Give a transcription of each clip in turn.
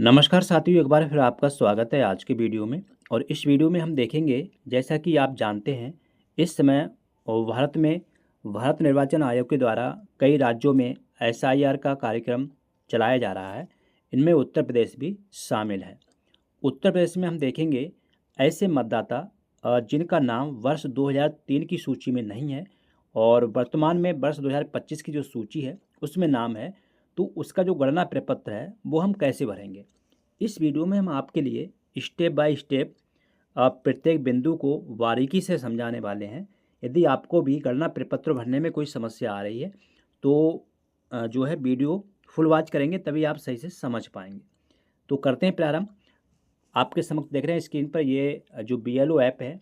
नमस्कार साथियों, एक बार फिर आपका स्वागत है आज के वीडियो में। और इस वीडियो में हम देखेंगे, जैसा कि आप जानते हैं, इस समय भारत में भारत निर्वाचन आयोग के द्वारा कई राज्यों में एसआईआर का कार्यक्रम चलाया जा रहा है। इनमें उत्तर प्रदेश भी शामिल है। उत्तर प्रदेश में हम देखेंगे ऐसे मतदाता जिनका नाम वर्ष 2003 की सूची में नहीं है और वर्तमान में वर्ष 2025 की जो सूची है उसमें नाम है, तो उसका जो गणना प्रपत्र है वो हम कैसे भरेंगे। इस वीडियो में हम आपके लिए स्टेप बाय स्टेप प्रत्येक बिंदु को बारीकी से समझाने वाले हैं। यदि आपको भी गणना प्रपत्र भरने में कोई समस्या आ रही है तो जो है वीडियो फुल वॉच करेंगे, तभी आप सही से समझ पाएंगे। तो करते हैं प्रारंभ। आपके समक्ष देख रहे हैं स्क्रीन पर ये जो BLO ऐप है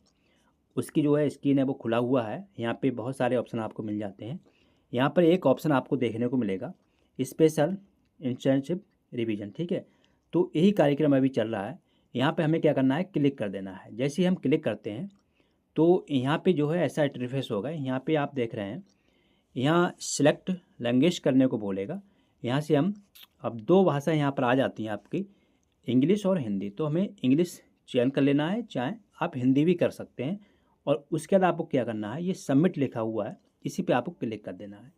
उसकी जो है स्क्रीन है वो खुला हुआ है। यहाँ पे बहुत सारे ऑप्शन आपको मिल जाते हैं। यहाँ पर एक ऑप्शन आपको देखने को मिलेगा, स्पेशल इंटर्नशिप रिवीजन। ठीक है, तो यही कार्यक्रम अभी चल रहा है। यहाँ पे हमें क्या करना है, क्लिक कर देना है। जैसे ही हम क्लिक करते हैं तो यहाँ पे जो है ऐसा इंटरफेस होगा। यहाँ पे आप देख रहे हैं, यहाँ सिलेक्ट लैंग्वेज करने को बोलेगा। यहाँ से हम अब दो भाषा यहाँ पर आ जाती हैं आपकी, इंग्लिश और हिंदी। तो हमें इंग्लिश चयन कर लेना है, चाहे आप हिंदी भी कर सकते हैं। और उसके बाद आपको क्या करना है, ये सबमिट लिखा हुआ है, इसी पे आपको क्लिक कर देना है।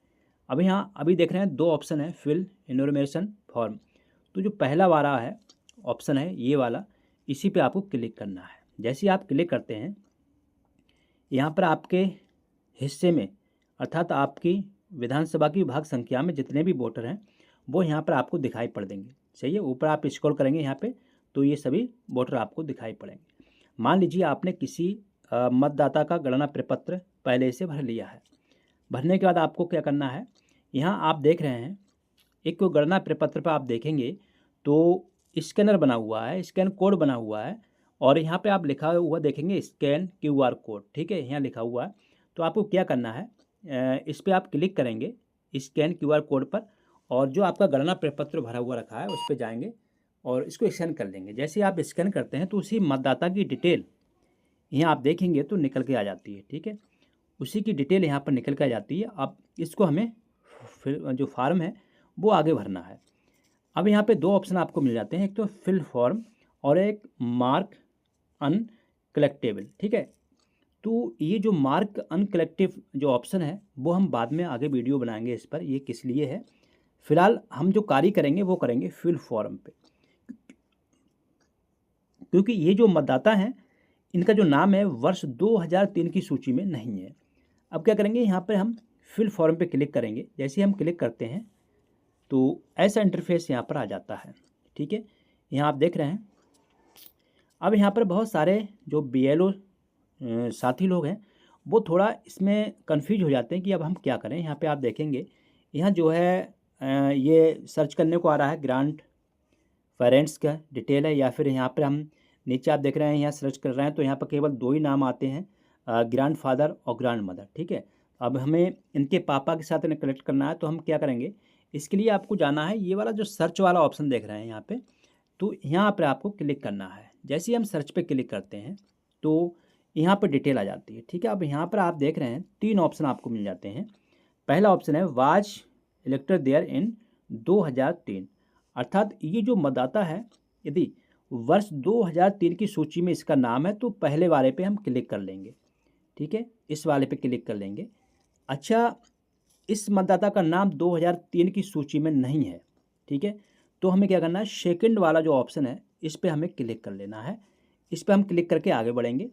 अब यहाँ अभी देख रहे हैं दो ऑप्शन है, फिल इन्फॉर्मेशन फॉर्म। तो जो पहला वाला है ऑप्शन है ये वाला, इसी पे आपको क्लिक करना है। जैसे ही आप क्लिक करते हैं, यहाँ पर आपके हिस्से में अर्थात आपकी विधानसभा की विभाग संख्या में जितने भी वोटर हैं वो यहाँ पर आपको दिखाई पड़ देंगे। सही है, ऊपर आप स्क्रॉल करेंगे यहाँ पे तो ये सभी वोटर आपको दिखाई पड़ेंगे। मान लीजिए आपने किसी मतदाता का गणना प्रपत्र पहले से भर लिया है। भरने के बाद आपको क्या करना है, यहाँ आप देख रहे हैं एक गणना प्रपत्र पर आप देखेंगे तो स्कैनर बना हुआ है, स्कैन कोड बना हुआ है। और यहाँ पे आप लिखा हुआ देखेंगे स्कैन QR कोड। ठीक है, यहाँ लिखा हुआ है। तो आपको क्या करना है, इस पर आप क्लिक करेंगे स्कैन QR कोड पर, और जो आपका गणना प्रपत्र भरा हुआ रखा है उस पर जाएंगे और इसको स्कैन कर लेंगे। जैसे आप स्कैन करते हैं तो उसी मतदाता की डिटेल यहाँ आप देखेंगे तो निकल के आ जाती है। ठीक है, उसी की डिटेल यहाँ पर निकल के आ जाती है। अब इसको हमें फिर जो फार्म है वो आगे भरना है। अब यहाँ पे दो ऑप्शन आपको मिल जाते हैं, एक तो फिल फॉर्म और एक मार्क अनकलेक्टेबल। ठीक है, तो ये जो मार्क अनकलेक्टिव जो ऑप्शन है वो हम बाद में आगे वीडियो बनाएंगे इस पर, ये किस लिए है। फिलहाल हम जो कार्य करेंगे वो करेंगे फिल फॉर्म पे, क्योंकि ये जो मतदाता हैं इनका जो नाम है वर्ष 2003 की सूची में नहीं है। अब क्या करेंगे, यहाँ पर हम फिल फॉर्म पे क्लिक करेंगे। जैसे ही हम क्लिक करते हैं तो ऐसा इंटरफेस यहाँ पर आ जाता है। ठीक है, यहाँ आप देख रहे हैं। अब यहाँ पर बहुत सारे जो BLO साथी लोग हैं वो थोड़ा इसमें कंफ्यूज हो जाते हैं कि अब हम क्या करें। यहाँ पे आप देखेंगे, यहाँ जो है ये सर्च करने को आ रहा है ग्रांड पेरेंट्स का डिटेल है, या फिर यहाँ पर हम नीचे आप देख रहे हैं यहाँ सर्च कर रहे हैं तो यहाँ पर केवल दो ही नाम आते हैं, ग्रैंड फादर और ग्रैंड मदर। ठीक है, अब हमें इनके पापा के साथ इन्हें कनेक्ट करना है, तो हम क्या करेंगे, इसके लिए आपको जाना है ये वाला जो सर्च वाला ऑप्शन देख रहे हैं यहाँ पे, तो यहाँ पर आपको क्लिक करना है। जैसे ही हम सर्च पे क्लिक करते हैं तो यहाँ पर डिटेल आ जाती है। ठीक है, अब यहाँ पर आप देख रहे हैं तीन ऑप्शन आपको मिल जाते हैं। पहला ऑप्शन है वाज इलेक्टेड देयर इन 2003, अर्थात ये जो मतदाता है यदि वर्ष 2003 की सूची में इसका नाम है तो पहले वाले पे हम क्लिक कर लेंगे। ठीक है, इस वाले पे क्लिक कर लेंगे। अच्छा, इस मतदाता का नाम 2003 की सूची में नहीं है। ठीक है, तो हमें क्या करना है, सेकंड वाला जो ऑप्शन है इस पर हमें क्लिक कर लेना है। इस पर हम क्लिक करके आगे बढ़ेंगे।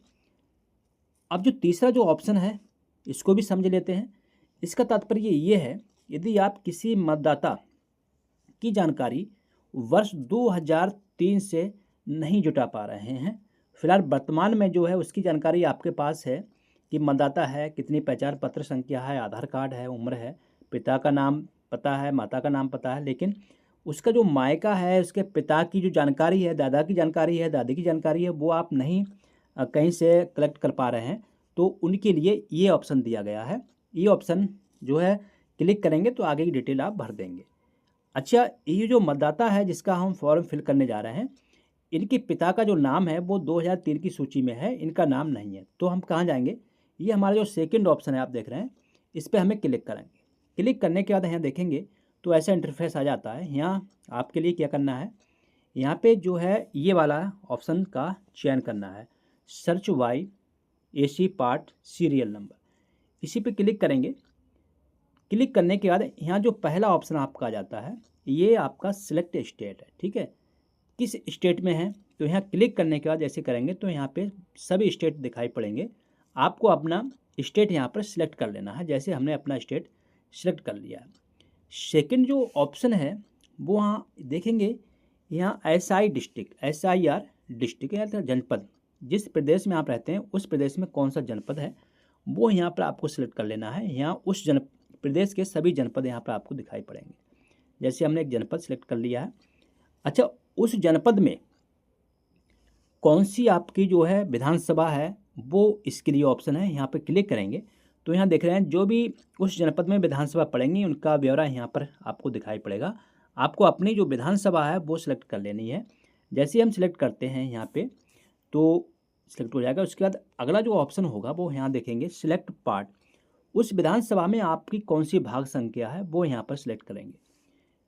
अब जो तीसरा जो ऑप्शन है इसको भी समझ लेते हैं। इसका तात्पर्य ये है, यदि आप किसी मतदाता की जानकारी वर्ष 2003 से नहीं जुटा पा रहे हैं, फिलहाल वर्तमान में जो है उसकी जानकारी आपके पास है कि मतदाता है, कितनी पहचान पत्र संख्या है, आधार कार्ड है, उम्र है, पिता का नाम पता है, माता का नाम पता है, लेकिन उसका जो मायका है, उसके पिता की जो जानकारी है, दादा की जानकारी है, दादी की जानकारी है, वो आप नहीं कहीं से कलेक्ट कर पा रहे हैं, तो उनके लिए ये ऑप्शन दिया गया है। ये ऑप्शन जो है क्लिक करेंगे तो आगे की डिटेल आप भर देंगे। अच्छा, ये जो मतदाता है जिसका हम फॉर्म फिल करने जा रहे हैं, इनके पिता का जो नाम है वो 2003 की सूची में है, इनका नाम नहीं है। तो हम कहाँ जाएंगे, ये हमारा जो सेकंड ऑप्शन है आप देख रहे हैं, इस पर हमें क्लिक करेंगे। क्लिक करने के बाद यहाँ देखेंगे तो ऐसा इंटरफेस आ जाता है। यहाँ आपके लिए क्या करना है, यहाँ पे जो है ये वाला ऑप्शन का चयन करना है, search by AC part serial number. इसी पे क्लिक करेंगे। क्लिक करने के बाद यहाँ जो पहला ऑप्शन आपका आ जाता है, ये आपका सिलेक्ट स्टेट है, ठीक है, किस स्टेट में है। तो यहाँ क्लिक करने के बाद जैसे करेंगे तो यहाँ पे सभी स्टेट दिखाई पड़ेंगे। आपको अपना स्टेट यहाँ पर सिलेक्ट कर लेना है। जैसे हमने अपना स्टेट सिलेक्ट कर लिया है। सेकंड जो ऑप्शन है वो वहाँ देखेंगे, यहाँ SI डिस्ट्रिक्ट, SIR डिस्ट्रिक्ट या तो जनपद, जिस प्रदेश में आप रहते हैं उस प्रदेश में कौन सा जनपद है वो यहाँ पर आपको सिलेक्ट कर लेना है। यहाँ उस प्रदेश के सभी जनपद यहाँ पर आपको दिखाई पड़ेंगे। जैसे हमने एक जनपद सिलेक्ट कर लिया है। अच्छा, उस जनपद में कौन सी आपकी जो है विधानसभा है वो इसके लिए ऑप्शन है। यहाँ पर क्लिक करेंगे तो यहाँ देख रहे हैं जो भी उस जनपद में विधानसभा पड़ेंगी उनका ब्यौरा यहाँ पर आपको दिखाई पड़ेगा। आपको अपनी जो विधानसभा है वो सिलेक्ट कर लेनी है। जैसे हम सिलेक्ट करते हैं यहाँ पे तो सिलेक्ट हो जाएगा। उसके बाद अगला जो ऑप्शन होगा वो यहाँ देखेंगे सिलेक्ट पार्ट। उस विधानसभा में आपकी कौन सी भाग संख्या है वो यहाँ पर सिलेक्ट करेंगे,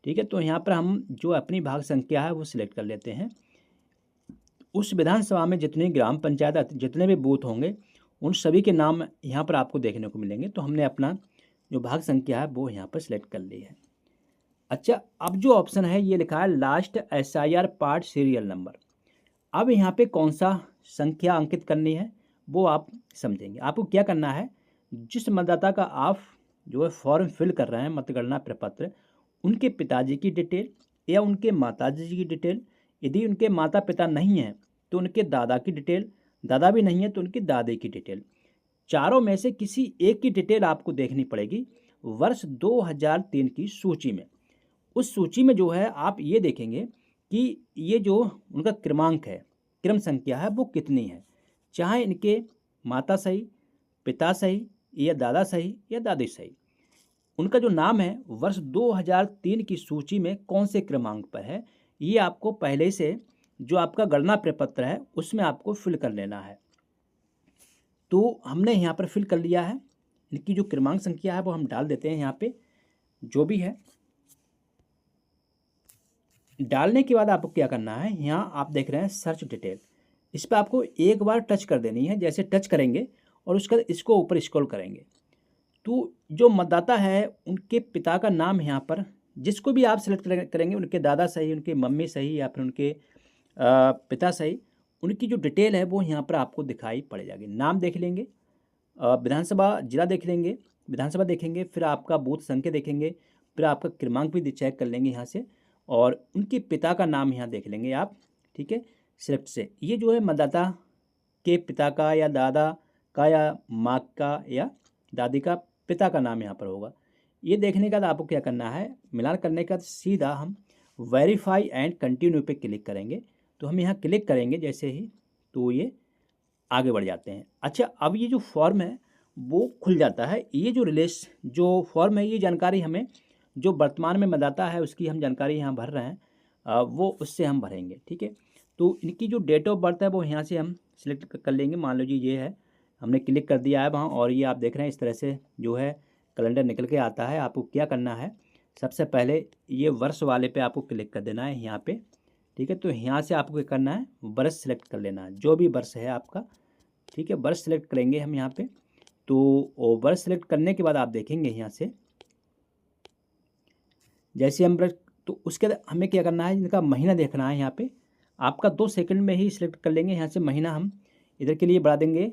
ठीक है। तो यहाँ पर हम जो अपनी भाग संख्या है वो सिलेक्ट कर लेते हैं। उस विधानसभा में जितनी ग्राम पंचायत, जितने भी बूथ होंगे उन सभी के नाम यहाँ पर आपको देखने को मिलेंगे। तो हमने अपना जो भाग संख्या है वो यहाँ पर सिलेक्ट कर ली है। अच्छा, अब जो ऑप्शन है ये लिखा है last SIR part serial number. अब यहाँ पे कौन सा संख्या अंकित करनी है वो आप समझेंगे। आपको क्या करना है, जिस मतदाता का आप जो है फॉर्म फिल कर रहे हैं मतगणना प्रपत्र, उनके पिताजी की डिटेल या उनके माताजी की डिटेल, यदि उनके माता पिता नहीं हैं तो उनके दादा की डिटेल, दादा भी नहीं है तो उनकी दादी की डिटेल, चारों में से किसी एक की डिटेल आपको देखनी पड़ेगी वर्ष 2003 की सूची में। उस सूची में जो है आप ये देखेंगे कि ये जो उनका क्रमांक है, क्रम संख्या है वो कितनी है, चाहे इनके माता सही, पिता सही या दादा सही या दादी सही, उनका जो नाम है वर्ष 2003 की सूची में कौन से क्रमांक पर है, ये आपको पहले से जो आपका गणना प्रपत्र है उसमें आपको फिल कर लेना है। तो हमने यहाँ पर फिल कर लिया है। इनकी जो क्रमांक संख्या है वो हम डाल देते हैं यहाँ पे जो भी है। डालने के बाद आपको क्या करना है, यहाँ आप देख रहे हैं सर्च डिटेल, इस पर आपको एक बार टच कर देनी है। जैसे टच करेंगे और उसके बाद इसको ऊपर स्क्रॉल करेंगे तो जो मतदाता है उनके पिता का नाम यहाँ पर जिसको भी आप सिलेक्ट करेंगे, उनके दादा सही, उनके मम्मी सही या फिर उनके पिता सही, उनकी जो डिटेल है वो यहाँ पर आपको दिखाई पड़ जाएगी। नाम देख लेंगे, विधानसभा जिला देख लेंगे, विधानसभा देखेंगे, फिर आपका बूथ संख्या देखेंगे, फिर आपका क्रमांक भी चेक कर लेंगे यहाँ से, और उनके पिता का नाम यहाँ देख लेंगे आप, ठीक है, सिलेक्ट से। ये जो है मतदाता के पिता का या दादा का या माँ का या दादी का पिता का नाम यहाँ पर होगा। ये देखने के बाद आपको क्या करना है, मिलान करने के बाद सीधा हम वेरीफाई एंड कंटिन्यू पे क्लिक करेंगे। तो हम यहाँ क्लिक करेंगे जैसे ही तो ये आगे बढ़ जाते हैं। अच्छा, अब ये जो फॉर्म है वो खुल जाता है। ये जो फॉर्म है, ये जानकारी हमें जो वर्तमान में मतदाता है उसकी हम जानकारी यहाँ भर रहे हैं, वो उससे हम भरेंगे, ठीक है। तो इनकी जो डेट ऑफ बर्थ है वो यहाँ से हम सिलेक्ट कर लेंगे। मान लीजिए ये है, हमने क्लिक कर दिया है वहाँ, और ये आप देख रहे हैं इस तरह से जो है कैलेंडर निकल के आता है। आपको क्या करना है, सबसे पहले ये वर्ष वाले पे आपको क्लिक कर देना है यहाँ पे, ठीक है। तो यहाँ से आपको क्या करना है, वर्ष सेलेक्ट कर लेना है, जो भी वर्ष है आपका, ठीक है, वर्ष सेलेक्ट करेंगे हम यहाँ पे। तो वर्ष सेलेक्ट करने के बाद आप देखेंगे यहाँ से जैसे हम तो उसके बाद हमें क्या करना है, इनका महीना देखना है। यहाँ पे आपका 2 सेकंड में ही सिलेक्ट कर लेंगे। यहाँ से महीना हम इधर के लिए बढ़ा देंगे,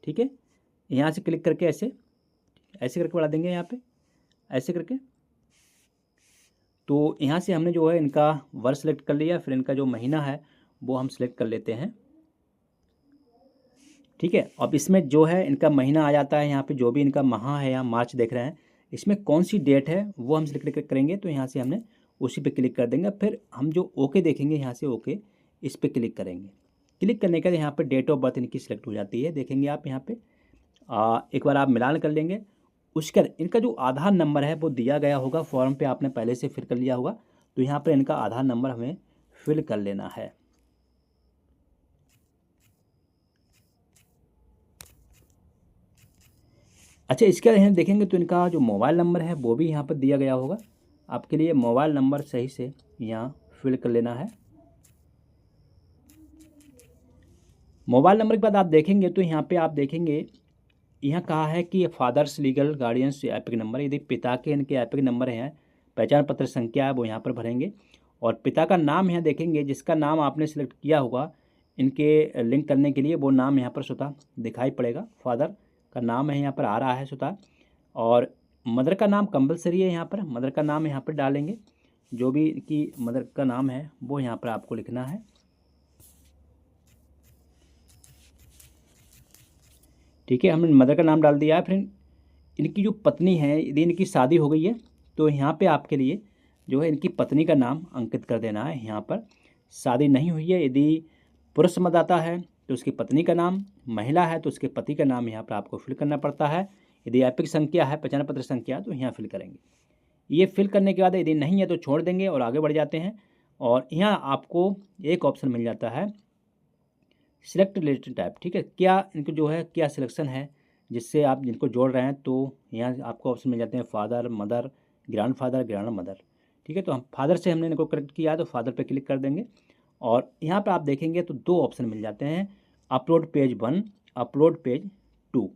ठीक है, यहाँ से क्लिक करके ऐसे करके बढ़ा देंगे यहाँ पे ऐसे करके। तो यहाँ से हमने जो है इनका वर्ष सेलेक्ट कर लिया, फिर इनका जो महीना है वो हम सेलेक्ट कर लेते हैं, ठीक है। अब इसमें जो है इनका महीना आ जाता है यहाँ पे, जो भी इनका माह है, यहाँ मार्च देख रहे हैं, इसमें कौन सी डेट है वो हम सिलेक्ट करेंगे। तो यहाँ से हमने उसी पे क्लिक कर देंगे। फिर हम जो ओके देखेंगे यहाँ से ओके, इस पर क्लिक करेंगे। क्लिक करने के बाद यहाँ पे डेट ऑफ बर्थ इनकी सिलेक्ट हो जाती है, देखेंगे आप यहाँ पे। एक बार आप मिलान कर लेंगे। उसके बाद इनका जो आधार नंबर है वो दिया गया होगा, फॉर्म पे आपने पहले से फिल कर लिया होगा, तो यहाँ पर इनका आधार नंबर हमें फिल कर लेना है। अच्छा, इसके बाद हम देखेंगे तो इनका जो मोबाइल नंबर है वो भी यहाँ पर दिया गया होगा। आपके लिए मोबाइल नंबर सही से यहाँ फिल कर लेना है। मोबाइल नंबर के बाद आप देखेंगे तो यहाँ पे आप देखेंगे, यहाँ कहा है कि father's legal guardians EPIC number, यदि पिता के इनके एपिक नंबर हैं, पहचान पत्र संख्या है, वो यहाँ पर भरेंगे। और पिता का नाम यहाँ देखेंगे, जिसका नाम आपने सिलेक्ट किया होगा इनके लिंक करने के लिए, वो नाम यहाँ पर स्वतः दिखाई पड़ेगा। फादर का नाम है यहाँ पर आ रहा है स्वतः। और मदर का नाम कंपलसरी है, यहाँ पर मदर का नाम यहाँ पर डालेंगे। जो भी इनकी मदर का नाम है वो यहाँ पर आपको लिखना है। ठीक है, हमने मदर का नाम डाल दिया है। फिर इनकी जो पत्नी है, यदि इनकी शादी हो गई है तो यहाँ पे आपके लिए जो है इनकी पत्नी का नाम अंकित कर देना है। यहाँ पर शादी नहीं हुई है, यदि पुरुष मतदाता है तो उसकी पत्नी का नाम, महिला है तो उसके पति का नाम यहाँ पर आपको फिल करना पड़ता है। यदि एपिक संख्या है, पहचान पत्र संख्या, तो यहाँ फिल करेंगे। ये फिल करने के बाद यदि नहीं है तो छोड़ देंगे और आगे बढ़ जाते हैं। और यहाँ आपको एक ऑप्शन मिल जाता है सिलेक्ट रिलेटेड टाइप। ठीक है, क्या इनको जो है क्या सिलेक्शन है जिससे आप जिनको जोड़ रहे हैं, तो यहाँ आपको ऑप्शन मिल जाते हैं father, mother, grand father, grand mother. ठीक है, तो हम फादर से हमने इनको करेक्ट किया है तो फादर पे क्लिक कर देंगे। और यहाँ पर आप देखेंगे तो दो ऑप्शन मिल जाते हैं, अपलोड पेज 1, अपलोड पेज 2।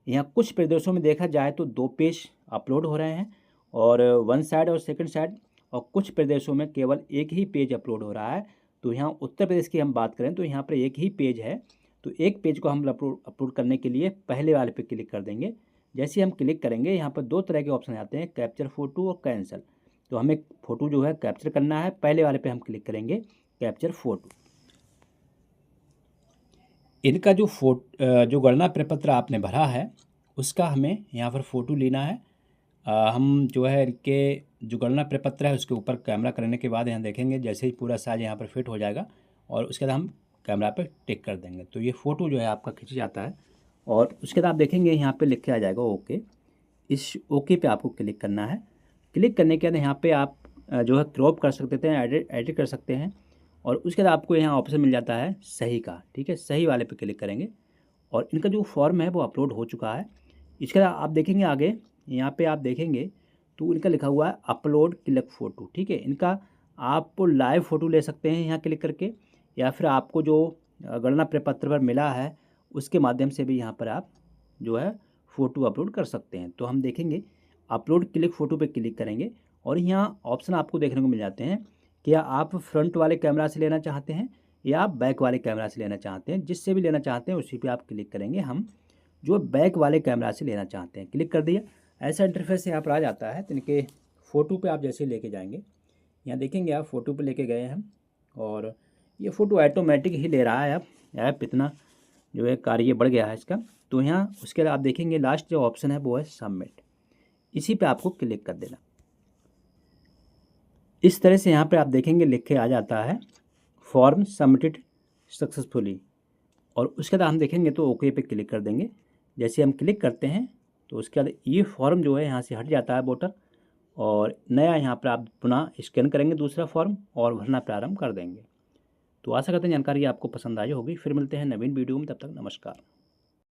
यहाँ कुछ प्रदेशों में देखा जाए तो 2 पेज अपलोड हो रहे हैं, और 1 साइड और 2nd साइड, और कुछ प्रदेशों में केवल एक ही पेज अपलोड हो रहा है। तो यहाँ उत्तर प्रदेश की हम बात करें तो यहाँ पर एक ही पेज है। तो एक पेज को हम अपलोड करने के लिए पहले वाले पे क्लिक कर देंगे। जैसे ही हम क्लिक करेंगे, यहाँ पर 2 तरह के ऑप्शन आते हैं, कैप्चर फ़ोटो और कैंसिल। तो हमें फ़ोटो जो है कैप्चर करना है, पहले वाले पे हम क्लिक करेंगे कैप्चर फ़ोटो। इनका जो गणना प्रपत्र आपने भरा है उसका हमें यहाँ पर फ़ोटो लेना है। हम जो है इनके जो गणना प्रपत्र है उसके ऊपर कैमरा करने के बाद यहाँ देखेंगे, जैसे ही पूरा साइज यहाँ पर फिट हो जाएगा और उसके बाद हम कैमरा पे टिक कर देंगे तो ये फ़ोटो जो है आपका खींच जाता है। और उसके बाद आप देखेंगे यहाँ पे लिख के आ जाएगा ओके। इस ओके पे आपको क्लिक करना है। क्लिक करने के बाद यहाँ पे आप जो है क्रॉप कर सकते हैं, एडिट कर सकते हैं। और उसके बाद आपको यहाँ ऑप्शन मिल जाता है सही का। ठीक है, सही वाले पे क्लिक करेंगे और इनका जो फॉर्म है वो अपलोड हो चुका है। इसके बाद आप देखेंगे आगे, यहाँ पे आप देखेंगे तो इनका लिखा हुआ है अपलोड क्लिक फ़ोटो। ठीक है, इनका आप लाइव फ़ोटो ले सकते हैं यहाँ क्लिक करके, या फिर आपको जो गणना प्रपत्र पर मिला है उसके माध्यम से भी यहाँ पर आप जो है फ़ोटो अपलोड कर सकते हैं। तो हम देखेंगे अपलोड क्लिक फ़ोटो पे क्लिक करेंगे और यहाँ ऑप्शन आपको देखने को मिल जाते हैं, क्या आप फ्रंट वाले कैमरा से लेना चाहते हैं या आप बैक वाले कैमरा से लेना चाहते हैं। जिससे भी लेना चाहते हैं उसी पे आप क्लिक करेंगे। हम जो बैक वाले कैमरा से लेना चाहते हैं, क्लिक कर दिया। ऐसा इंटरफेस यहाँ पर आ जाता है। तो इनके फ़ोटो पे आप जैसे लेके जाएंगे, यहाँ देखेंगे आप फ़ोटो पे लेके गए हम और ये फ़ोटो ऑटोमेटिक ही ले रहा है। अब ऐप इतना जो है कार्य बढ़ गया है इसका। तो यहाँ उसके बाद आप देखेंगे लास्ट जो ऑप्शन है वो है सबमिट, इसी पे आपको क्लिक कर देना। इस तरह से यहाँ पे आप देखेंगे लिख के आ जाता है फॉर्म सबमिटेड सक्सेसफुली। और उसके बाद हम देखेंगे तो ओके पे क्लिक कर देंगे। जैसे हम क्लिक करते हैं तो उसके बाद ये फॉर्म जो है यहाँ से हट जाता है वोटर, और नया यहाँ पर आप पुनः स्कैन करेंगे दूसरा फॉर्म और भरना प्रारंभ कर देंगे। तो आशा करते हैं जानकारी आपको पसंद आई होगी। फिर मिलते हैं नवीन वीडियो में, तब तक नमस्कार।